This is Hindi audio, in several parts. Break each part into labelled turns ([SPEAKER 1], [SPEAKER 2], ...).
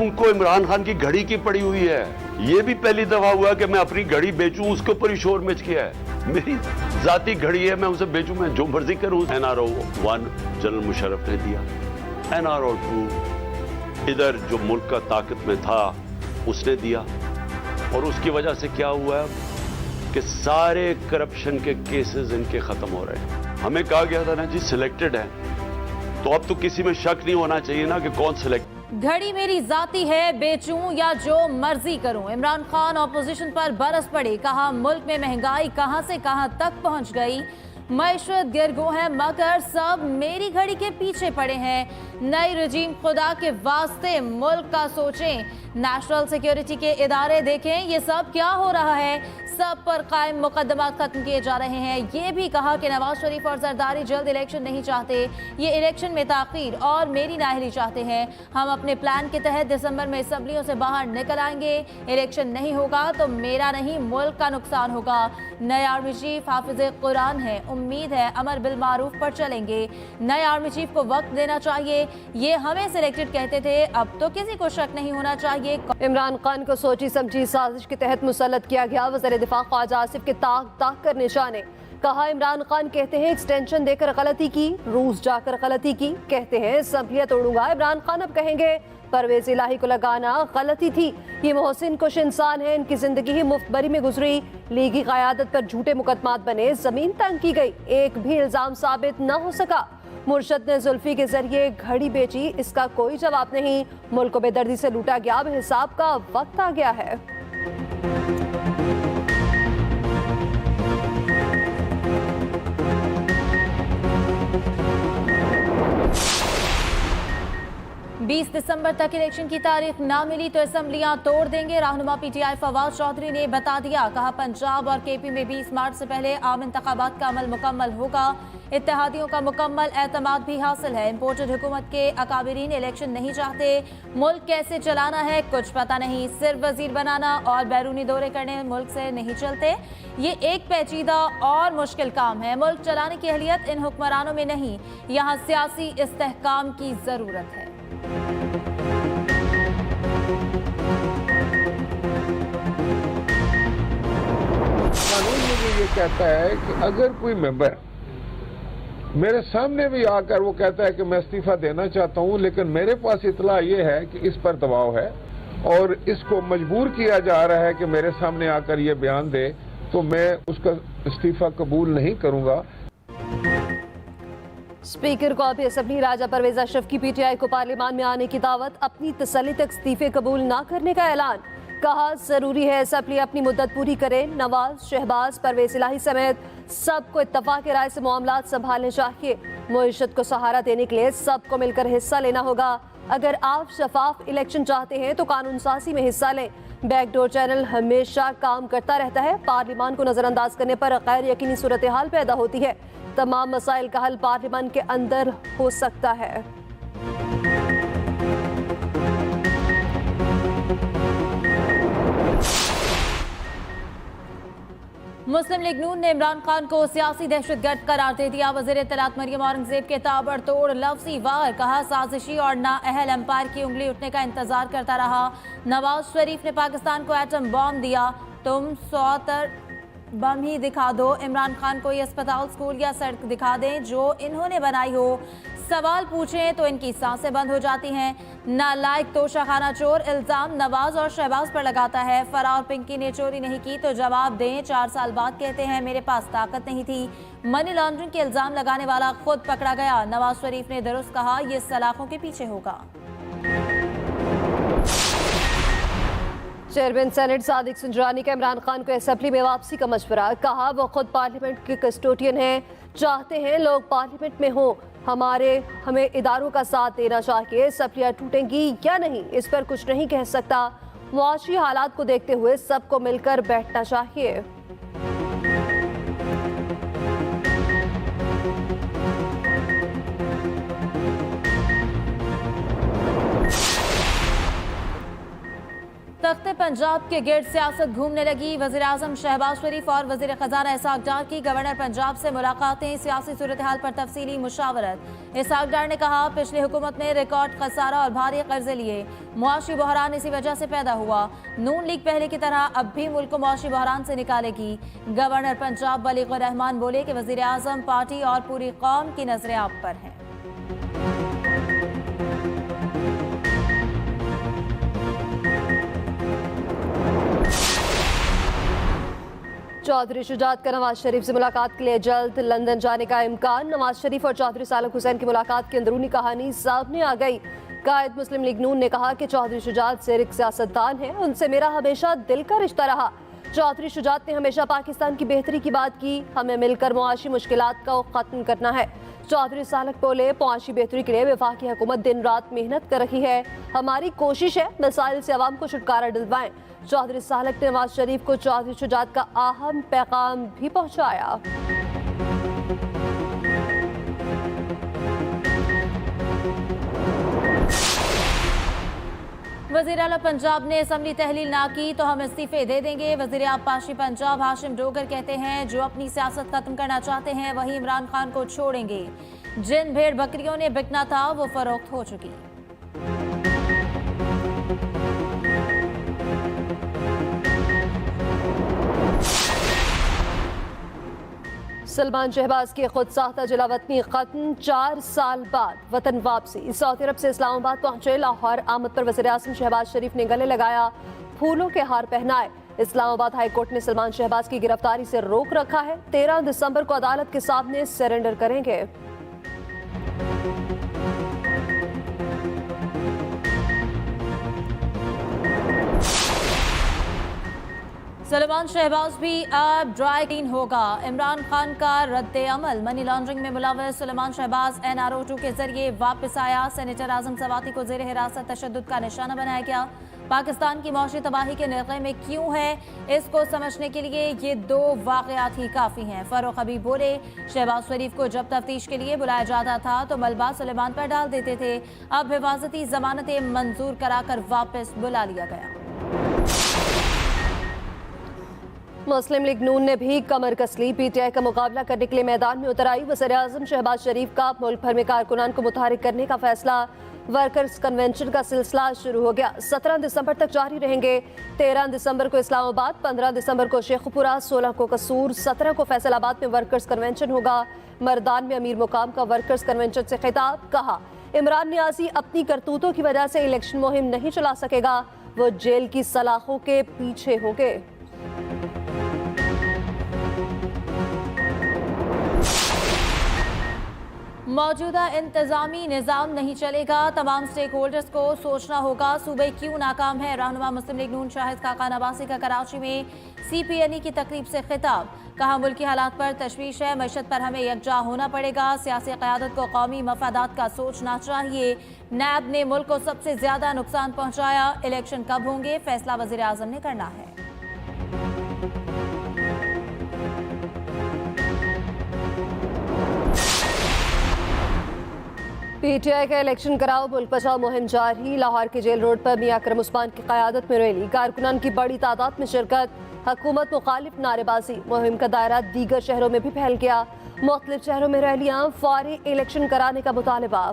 [SPEAKER 1] उनको इमरान खान की घड़ी की पड़ी हुई है। ये भी पहली दफा हुआ कि मैं अपनी घड़ी बेचूं, उसके ऊपर ही शोर मच गया है। मेरी जाती घड़ी है, मैं उसे बेचूं, मैं जो मर्जी करूं। NRO 1 जनरल मुशर्रफ ने दिया, NRO 2 इधर जो मुल्क का ताकत में था उसने दिया, और उसकी वजह से क्या हुआ है कि सारे करप्शन के केसेस इनके खत्म हो रहे हैं। हमें कहा गया था ना जी सिलेक्टेड है, तो अब तो किसी में शक नहीं होना चाहिए ना कि कौन सिलेक्ट।
[SPEAKER 2] घड़ी मेरी जाती है, बेचूं या जो मर्जी करूं। इमरान खान ऑपोजिशन पर बरस पड़े, कहा मुल्क में महंगाई कहां से कहां तक पहुंच गई, मईशत गिरगो है मगर सब मेरी घड़ी के पीछे पड़े हैं। नई रजीम खुदा के वास्ते मुल्क का सोचें, नेशनल सिक्योरिटी के इदारे देखें ये सब क्या हो रहा है। सब पर कायम मुकदमात खत्म किए जा रहे हैं। ये भी कहा कि नवाज शरीफ और जरदारी जल्द इलेक्शन नहीं चाहते, ये इलेक्शन में ताखीर और मेरी नाअहली चाहते हैं। हम अपने प्लान के तहत दिसंबर में असम्बलियों से बाहर निकल आएंगे। इलेक्शन नहीं होगा तो मेरा नहीं मुल्क का नुकसान होगा। नए आर्मी चीफ हाफिज कुरान है, उम्मीद है अमर बिल मारूफ पर चलेंगे। नए आर्मी चीफ को वक्त देना चाहिए, ये हमें सिलेक्टेड कहते थे, अब तो किसी को शक नहीं होना चाहिए।
[SPEAKER 3] इमरान खान को सोची समझी साजिश के तहत मुसल्लत किया गया। वज़ीर दिफा ख्वाजा आसिफ के ताक कर निशाने, कहा इमरान खान कहते हैं एक्सटेंशन देकर गलती की, रूस जाकर गलती की, कहते हैं असम्बलियां तोड़ूंगा। इमरान खान अब कहेंगे परवेज इलाही को लगाना गलती थी, ये मोहसिन कुछ इंसान है, इनकी जिंदगी ही मुफ्तबरी में गुजरी। लीगी क़यादत पर झूठे मुकदमात बने, जमीन तंग की गई, एक भी इल्जाम साबित न हो सका। मुर्शद ने जुल्फी के जरिए घड़ी बेची, इसका कोई जवाब नहीं। मुल्क को बेदर्दी से लूटा गया, अब हिसाब का वक्त आ गया है।
[SPEAKER 2] बीस दिसंबर तक इलेक्शन की तारीख ना मिली तो असम्बलियां तोड़ देंगे। रहनुमा PTI फवाद चौधरी ने बता दिया, कहा पंजाब और KP में 20 मार्च से पहले आम इंतखाबात का अमल मुकम्मल होगा। इत्तेहादियों का मुकम्मल एतमाद भी हासिल है। इम्पोर्टेड हुकूमत के अकाबिरीन इलेक्शन नहीं चाहते। मुल्क कैसे चलाना है कुछ पता नहीं, सिर्फ वजीर बनाना और बैरूनी दौरे करने मुल्क से नहीं चलते। ये एक पेचीदा और मुश्किल काम है। मुल्क चलाने की अहलियत इन हुक्मरानों में नहीं, यहाँ सियासी इस्तेहकाम की जरूरत है।
[SPEAKER 4] कानून मुझे ये कहता है कि अगर कोई मेंबर मेरे सामने भी आकर वो कहता है कि मैं इस्तीफा देना चाहता हूं, लेकिन मेरे पास इतला ये है कि इस पर दबाव है और इसको मजबूर किया जा रहा है कि मेरे सामने आकर ये बयान दे, तो मैं उसका इस्तीफा कबूल नहीं करूंगा।
[SPEAKER 3] स्पीकर को अभी असम्बली राजा परवेज अशरफ की PTI को पार्लियामान में आने की दावत, अपनी तसल्ली तक इस्तीफे कबूल न करने का ऐलान। कहा जरूरी है असम्बली अपनी मुद्दत पूरी करे। नवाज, शहबाज, परवेज इलाही समेत सबको इत्तफाक राय से मामलात संभालने चाहिए। मुईशत को सहारा देने के लिए सबको मिलकर हिस्सा लेना होगा। अगर आप शफाफ इलेक्शन चाहते हैं तो कानून साजी में हिस्सा लें। बैकडोर चैनल हमेशा काम करता रहता है। पार्लियामान को नजरअंदाज करने पर गैर यकीनी सूरत हाल पैदा होती है। तमाम मसाइल का हल पार्लियामान के अंदर हो सकता है।
[SPEAKER 2] मुस्लिम लीग नून ने इमरान खान को सियासी दहशतगर्द करार दे दिया। वज़ीर इत्तलात मरियम औरंगजेब के ताबड़तोड़ लफ्ज़ी वार, कहा साजिशी और नाअहल एम्पायर की उंगली उठने का इंतजार करता रहा। नवाज शरीफ ने पाकिस्तान को एटम बॉम्ब दिया, तुम 100 बम ही दिखा दो। इमरान खान को ये अस्पताल, स्कूल या सड़क दिखा दें जो इन्होंने बनाई हो। सवाल पूछें तो इनकी सांसें बंद हो जाती हैं। नालायक तोशाखाना चोर इल्जाम नवाज और शहबाज पर लगाता है। फराह और पिंकी ने चोरी नहीं की तो जवाब दें। 4 साल बाद कहते हैं मेरे पास ताकत नहीं थी। मनी लॉन्ड्रिंग के इल्जाम लगाने वाला खुद पकड़ा गया। नवाज शरीफ ने दुरुस्त कहा, ये सलाखों के पीछे होगा।
[SPEAKER 3] चेयरमैन सेनेट सादिक सुंजरानी का इमरान खान को असेंबली में वापसी का मशवरा, कहा वो खुद पार्लियामेंट के कस्टोडियन हैं, चाहते हैं लोग पार्लियामेंट में हो। हमें इदारों का साथ देना चाहिए। असम्बलियां टूटेंगी या नहीं इस पर कुछ नहीं कह सकता। मुआशी हालात को देखते हुए सबको मिलकर बैठना चाहिए।
[SPEAKER 2] तख्त पंजाब के गिर्द सियासत घूमने लगी। वज़ीर आज़म शहबाज शरीफ और वज़ीर ख़जाना इसहाक डार की गवर्नर पंजाब से मुलाकातें, सियासी सूरत हाल पर तफसीली मुशावरत। इसहाक डार ने कहा, पिछली हुकूमत ने रिकॉर्ड खसारा और भारी कर्जे लिए, मुआशी बहरान इसी वजह से पैदा हुआ। नून लीग पहले की तरह अब भी मुल्क को मुआशी बहरान से निकालेगी। गवर्नर पंजाब वलीकुर रहमान बोले कि वज़ीर आज़म पार्टी और पूरी कौम की नजरें आप पर हैं।
[SPEAKER 3] चौधरी शुजात का नवाज शरीफ से मुलाकात के लिए जल्द लंदन जाने का इम्कान। नवाज शरीफ और चौधरी सालक हुसैन की मुलाकात की अंदरूनी कहानी सामने आ गई। कायद मुस्लिम लीग नून ने कहा कि चौधरी शुजात सिर्फ सियासतदान है, उनसे मेरा हमेशा दिल का रिश्ता रहा। चौधरी शुजात ने हमेशा पाकिस्तान की बेहतरी की बात की, हमें मिलकर मुआशी मुश्किलात को खत्म करना है। चौधरी सालक बोले, मुआशी बेहतरी के लिए वफाकी हुकूमत दिन रात मेहनत कर रही है, हमारी कोशिश है मसाइल से आवाम को छुटकारा दिलवाएं। चौधरी सालक ने नवाज शरीफ को चौधरी शुजात का अहम पैगाम भी पहुंचाया।
[SPEAKER 2] वज़ीर आला पंजाब ने असम्बली तहलील ना की तो हम इस्तीफे दे देंगे। वज़ीर आबपाशी पंजाब हाशिम डोगर कहते हैं, जो अपनी सियासत खत्म करना चाहते हैं वही इमरान खान को छोड़ेंगे। जिन भेड़ बकरियों ने बिकना था वो फरोख्त हो चुकी।
[SPEAKER 3] सलमान शहबाज की खुद साख्ता जलावतनी खत्म, 4 साल बाद वतन वापसी। सऊदी अरब से इस्लामाबाद पहुंचे लाहौर आमद पर वज़ीर आज़म शहबाज शरीफ ने गले लगाया, फूलों के हार पहनाए। इस्लामाबाद हाई कोर्ट ने सलमान शहबाज की गिरफ्तारी से रोक रखा है, 13 दिसंबर को अदालत के सामने सरेंडर करेंगे।
[SPEAKER 2] सलमान शहबाज भी अब ड्राई क्लीन होगा। इमरान खान का रद्द अमल, मनी लॉन्ड्रिंग में मुलव्वस सलमान शहबाज NRO2 के जरिए वापस आया। सेनेटर आजम सवाती को जेर हिरासत तशद्दुद का निशाना बनाया गया। पाकिस्तान की मौशी तबाही के निर्क़े में क्यों है, इसको समझने के लिए ये 2 वाक़यात ही काफ़ी हैं। फ़ारूक हबीब बोले, शहबाज शरीफ को जब तफ्तीश के लिए बुलाया जाता था तो मलबा सलेमान पर डाल देते थे, अब हिफाजती जमानतें मंजूर कराकर वापस बुला लिया गया।
[SPEAKER 3] मुस्लिम लीग नून ने भी कमर कस ली, PTI का मुकाबला करने के लिए मैदान में उतर आई। वज़ीर आज़म शहबाज शरीफ का मुल्क भर में कारकुनान को मुतहरिक करने का फैसला। वर्कर्स कन्वेंशन का सिलसिला शुरू हो गया, 17 दिसंबर तक जारी रहेंगे। 13 दिसंबर को इस्लामाबाद, 15 दिसंबर को शेखपुरा, 16 को कसूर, 17 को फैसलाबाद में वर्कर्स कन्वेंशन होगा। मर्दान में अमीर मुकाम का वर्कर्स कन्वेंशन से खिताब, कहा इमरान नियाज़ी अपनी करतूतों की वजह से इलेक्शन मुहिम नहीं चला सकेगा, वो जेल की सलाखों के पीछे होंगे।
[SPEAKER 2] मौजूदा इंतजामी निज़ाम नहीं चलेगा, तमाम स्टेक होल्डर्स को सोचना होगा सूबे क्यों नाकाम है। रहनुमा मुस्लिम लीग नून शाहिद खाकान अब्बासी का कराची में CPNE की तकरीब से खिताब, कहा मुल्की हालात पर तशवीश है, मईशत पर हमें यकजा होना पड़ेगा, सियासी क़यादत को कौमी मफादात का सोचना चाहिए। नैब ने मुल्क को सबसे ज़्यादा नुकसान पहुँचाया, इलेक्शन कब होंगे फैसला वज़ीर आज़म ने करना है।
[SPEAKER 3] PTI का इलेक्शन कराओ मुल्क बचाओ मुहिम जारी। लाहौर के जेल रोड पर मियां अकरम उस्मान की क़यादत में रैली, कारकुनान की बड़ी तादाद में शिरकत, हुकूमत मुखालिफ नारेबाजी। मुहिम का दायरा दीगर शहरों में भी फैल गया, मुख्तलिफ शहरों में रैलियां, फौरी इलेक्शन कराने का मुतालबा।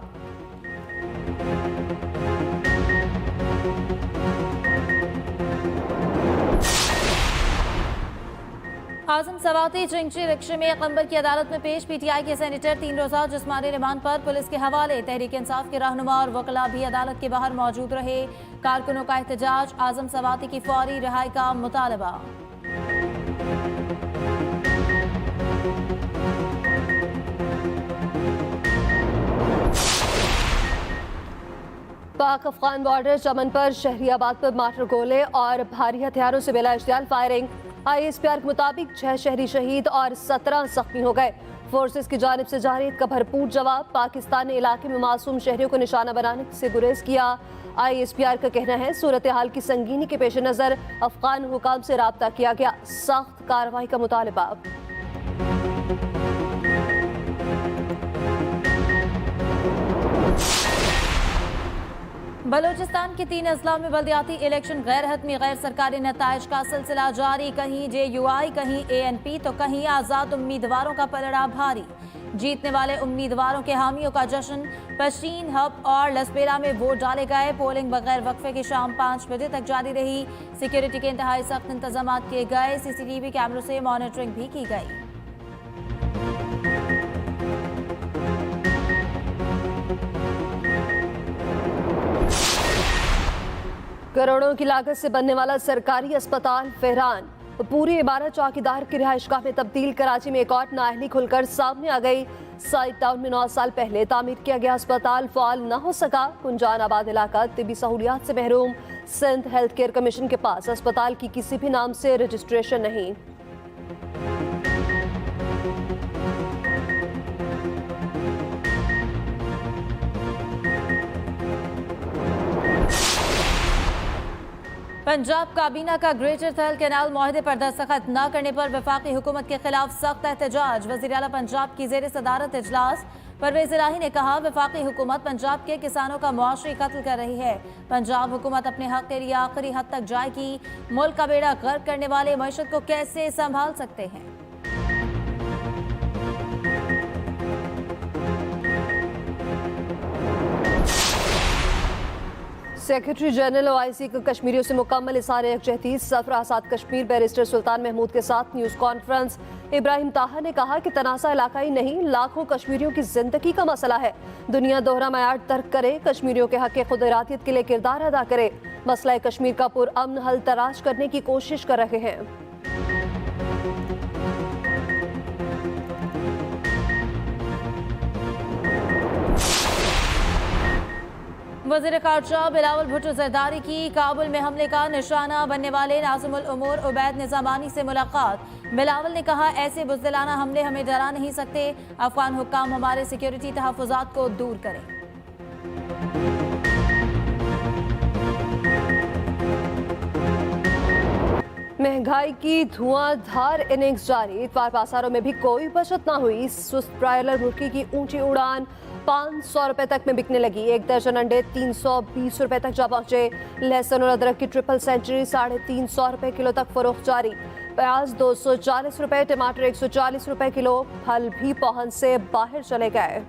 [SPEAKER 2] आजम सवाती चिंची रिक्शे में कंबर की अदालत में पेश। PTI के सेनेटर 3 रोज़ा जिस्मानी रिमांड पर पुलिस के हवाले। तहरीक इंसाफ के रहनुमा और वकला भी अदालत के बाहर मौजूद रहे। कारकुनों का एहतजाज, आजम सवाती की फौरी रिहाई का मुतालबा।
[SPEAKER 3] पाक अफगान बॉर्डर चमन पर शहरियाबाद पर मार्टर गोले और भारी हथियारों से बिला इश्तियाल फायरिंग। ISPR के मुताबिक 6 शहरी शहीद और 17 जख्मी हो गए। फोर्सेस की जानिब से जारी का भरपूर जवाब, पाकिस्तान ने इलाके में मासूम शहरियों को निशाना बनाने से गुरेज किया। ISPR का कहना है सूरत हाल की संगीनी के पेश नज़र अफगान हुकाम से राब्ता किया गया, सख्त कार्रवाई का मुतालबा।
[SPEAKER 2] बलूचिस्तान के 3 अजला में बल्दियाती इलेक्शन गैर हतमी गैर सरकारी नताइज का सिलसिला जारी। कहीं JUI, कहीं ANP तो कहीं आज़ाद उम्मीदवारों का पलड़ा भारी। जीतने वाले उम्मीदवारों के हामियों का जश्न। पश्तीन, हब और लसपेरा में वोट डाले गए। पोलिंग बगैर वक्फे की शाम 5 बजे तक जारी रही। सिक्योरिटी के इंतहाई सख्त इंतजाम किए गए। CCTV कैमरों से मॉनिटरिंग भी की गई।
[SPEAKER 3] करोड़ों की लागत से बनने वाला सरकारी अस्पताल फहरान। पूरी इमारत चौकीदार की रिहाइशगाह में तब्दील। कराची में एक और नाअहली खुलकर सामने आ गई। साइड टाउन में 9 साल पहले तामीर किया गया अस्पताल फाल न हो सका। कुंजान आबाद इलाका तिब्बी सहूलियात से महरूम। सिंध हेल्थ केयर कमीशन के पास अस्पताल की किसी भी नाम से रजिस्ट्रेशन नहीं।
[SPEAKER 2] पंजाब काबीना का ग्रेटर थल कैनाल मुआहदे पर दस्तखत न करने पर वफाकी हुकूमत के खिलाफ सख्त एहतजाज। वज़ीर आला पंजाब की ज़ेर सदारत इजलास। परवेज इलाही ने कहा, वफाकी हुकूमत पंजाब के किसानों का मुआशरी कत्ल कर रही है। पंजाब हुकूमत अपने हक के लिए आखिरी हद तक जाएगी। मुल्क का बेड़ा गर्क करने वाले मईशत को कैसे संभाल सकते हैं।
[SPEAKER 3] सेक्रेटरी जनरल OIC को कश्मीरियों से मुकम्मल इज़हार यकजहती। सफर आज़ाद कश्मीर बैरिस्टर सुल्तान महमूद के साथ न्यूज़ कॉन्फ्रेंस। इब्राहिम ताहा ने कहा कि तनाज़ा इलाकाई नहीं, लाखों कश्मीरियों की जिंदगी का मसला है। दुनिया दोहरा मयार तर्क करे, कश्मीरियों के हक खुद इरादियत के लिए किरदार अदा करे। मसला कश्मीर का पुरअमन हल तलाश करने की कोशिश कर रहे हैं।
[SPEAKER 2] वज़ीर ख़ारजा बिलावल भुट्टो ज़रदारी की काबुल में हमले का निशाना बनने वाले नाज़िमुल उमूर उबैद निज़ामानी से मुलाकात। बिलावल ने कहा, ऐसे बुज़दिलाना हमले हमें डरा नहीं सकते। अफ़गान हुक्काम हमारे सिक्योरिटी तहफ़्फ़ुज़ात को दूर करें।
[SPEAKER 3] महंगाई की धुआंधार इनिंग्स जारी। इतवार बाजारों में भी कोई बचत न हुई। सुस्त ब्रायलर मुर्गी की ऊंची उड़ान 500 रुपए तक में बिकने लगी। एक दर्जन अंडे 320 रुपए तक जा पहुंचे। लहसुन और अदरक की ट्रिपल सेंचुरी 350 रुपए किलो तक फरोख्त जारी। प्याज 240 रुपए, टमाटर 140 रुपए किलो। फल भी पहुंच से बाहर चले गए।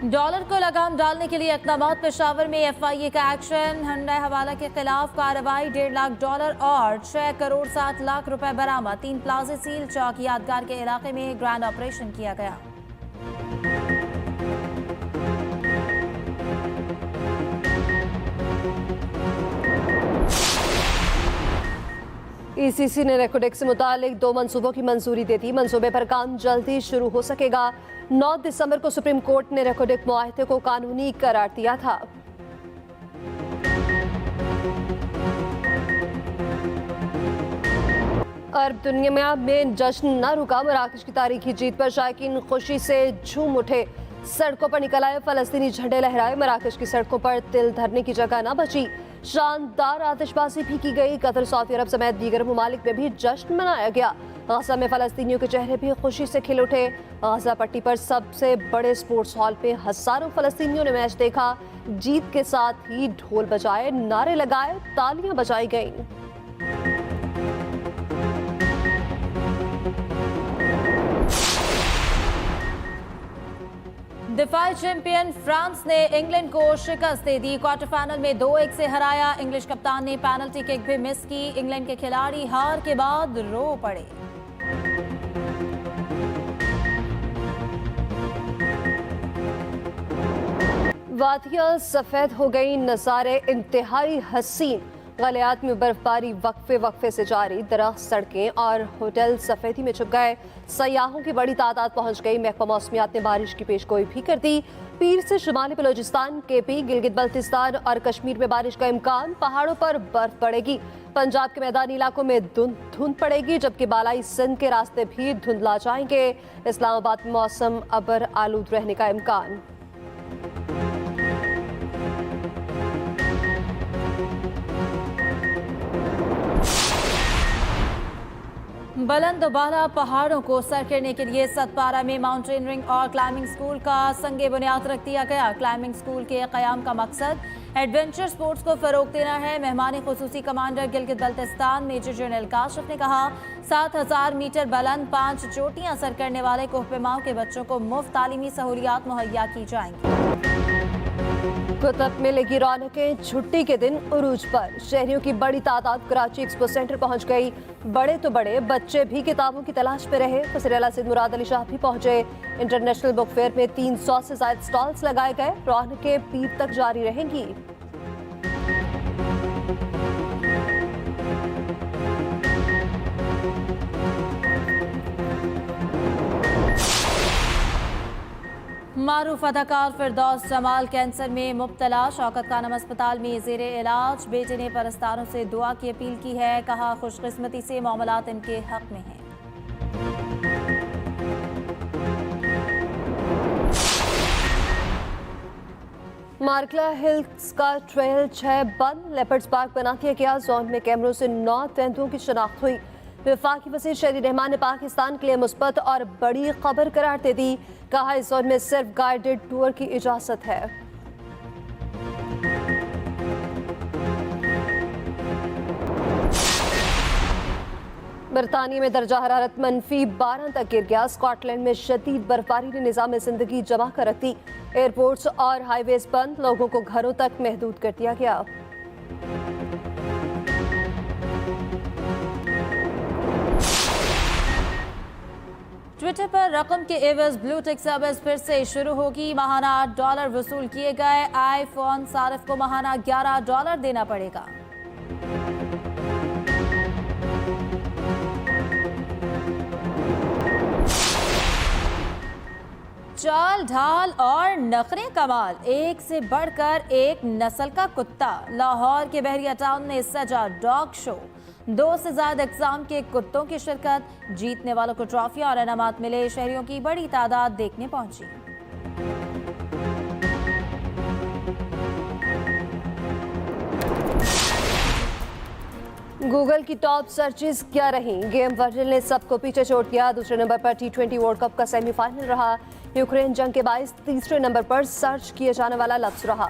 [SPEAKER 2] डॉलर को लगाम डालने के लिए इक़दाम। पेशावर में FIA का एक्शन। हुंडई हवाला के खिलाफ कार्रवाई। $1.5 लाख और 6 करोड़ 7 लाख रुपए बरामद। 3 प्लाजे सील। चौक यादगार के इलाके में ग्रैंड ऑपरेशन किया गया।
[SPEAKER 3] ECC ने रेकोडेक्स से मुतालिक 2 मंसूबों की मंजूरी दे दी। मंसूबे पर काम जल्दी शुरू हो सकेगा। 9 दिसंबर को सुप्रीम कोर्ट ने रेकोडेक मुआहदे को कानूनी करार दिया था। अरब दुनिया में जश्न न रुका। मराकश की तारीखी जीत पर शायकीन खुशी से झूम उठे। सड़कों पर निकल आए, फलस्तीनी झंडे लहराए। मराकश की सड़कों पर तिल धरने की जगह न बची। शानदार आतिशबाजी भी की गई। कतर, सऊदी अरब समेत दीगर ममालिक में भी जश्न मनाया गया। गाजा में फलस्तीनियों के चेहरे भी खुशी से खिल उठे। गाजा पट्टी पर सबसे बड़े स्पोर्ट्स हॉल पे हजारों फलस्तीनियों ने मैच देखा। जीत के साथ ही ढोल बजाए, नारे लगाए, तालियां बजाई गईं।
[SPEAKER 2] दिफाई चैंपियन फ्रांस ने इंग्लैंड को शिकस्त दे दी। क्वार्टर फाइनल में 2-1 से हराया। इंग्लिश कप्तान ने पेनल्टी किक भी मिस की। इंग्लैंड के खिलाड़ी हार के बाद रो पड़े।
[SPEAKER 3] वादियां सफेद हो गई, नजारे इंतहाई हसीन। गलियात में बर्फबारी वक्फे से जारी। दरख्त, सड़कें और होटल सफेदी में छुप गए। सयाहों की बड़ी तादाद पहुंच गई। महकमा मौसमियात ने बारिश की पेशगोई भी कर दी। पीर से शुमाली बलूचिस्तान, KP, गिलगित बल्तिस्तान और कश्मीर में बारिश का इम्कान। पहाड़ों पर बर्फ पड़ेगी। पंजाब के मैदानी इलाकों में धुंध पड़ेगी, जबकि बालाई सिंध के रास्ते भी धुंधला जाएंगे। इस्लामाबाद में मौसम अबर आलूद रहने का इम्कान।
[SPEAKER 2] बुलंद बाला पहाड़ों को सर करने के लिए सतपारा में माउंटेनियरिंग और क्लाइंबिंग स्कूल का संगे बुनियाद रख दिया गया। क्लाइंबिंग स्कूल के क़याम का मकसद एडवेंचर स्पोर्ट्स को फरोग देना है। मेहमान खुसूसी commander Gilgit Baltistan major general Kashif ने कहा, 7000 मीटर बुलंद 5 चोटियां सर करने वाले कोहपेमाओं के बच्चों को मुफ्त तालीमी सहूलियात मुहैया की जाएंगी।
[SPEAKER 3] कुतुब मेले की रौनकें छुट्टी के दिन उरूज पर। शहरियों की बड़ी तादाद कराची एक्सपो सेंटर पहुंच गई। बड़े तो बड़े, बच्चे भी किताबों की तलाश में रहे। वज़ीर आला सैयद मुराद अली शाह भी पहुंचे। इंटरनेशनल बुक फेयर में 300 से ज्यादा स्टॉल्स लगाए गए। रौनकें पीर तक जारी रहेंगी।
[SPEAKER 2] मारूफ अदाकार फिरदौस जमाल कैंसर में मुब्तला। शौकत खानम अस्पताल में ज़ेरे इलाज। बेटे ने परस्तारों से दुआ की अपील की है। कहा, खुशकिस्मती से मामलात इनके हक में हैं।
[SPEAKER 3] मार्कला हिल्स का ट्रेल 6 बंद। लेपर्ड्स पार्क बना दिया गया। जोन में कैमरों से 9 तेंदुओं की शनाख्त हुई। वफाकी वज़ीर शहरी रहमान ने पाकिस्तान के लिए मुस्बत और बड़ी खबर करार दे दी। कहा, इस जोन में सिर्फ गाइडेड टूर की इजाजत है। बरतानिया में दर्जा हरारत -12 तक गिर गया। स्कॉटलैंड में शदीद बर्फबारी ने निज़ाम जिंदगी जमा कर रख दी। एयरपोर्ट्स और हाईवेज बंद। लोगों को घरों तक महदूद कर दिया गया।
[SPEAKER 2] ट्विटर पर रकम के एवज ब्लू टिक सर्विस फिर से शुरू होगी। माहाना $8 वसूल किए गए। आईफोन सारिफ को माहाना $11 देना पड़ेगा। चाल ढाल और नखरे कमाल, एक से बढ़कर एक नस्ल का कुत्ता। लाहौर के बहरिया टाउन में सजा डॉग शो। 2 से ज्यादा अक़साम के कुत्तों की शिरकत। जीतने वालों को ट्रॉफियां और इनामात मिले। शहरियों की बड़ी तादाद देखने पहुंची।
[SPEAKER 3] गूगल की टॉप सर्चेस क्या रहीं? गेम वर्जन ने सबको पीछे छोड़ दिया। दूसरे नंबर पर T20 वर्ल्ड कप का सेमीफाइनल रहा। यूक्रेन जंग के बायस तीसरे नंबर पर सर्च किए जाने वाला लफ्ज रहा।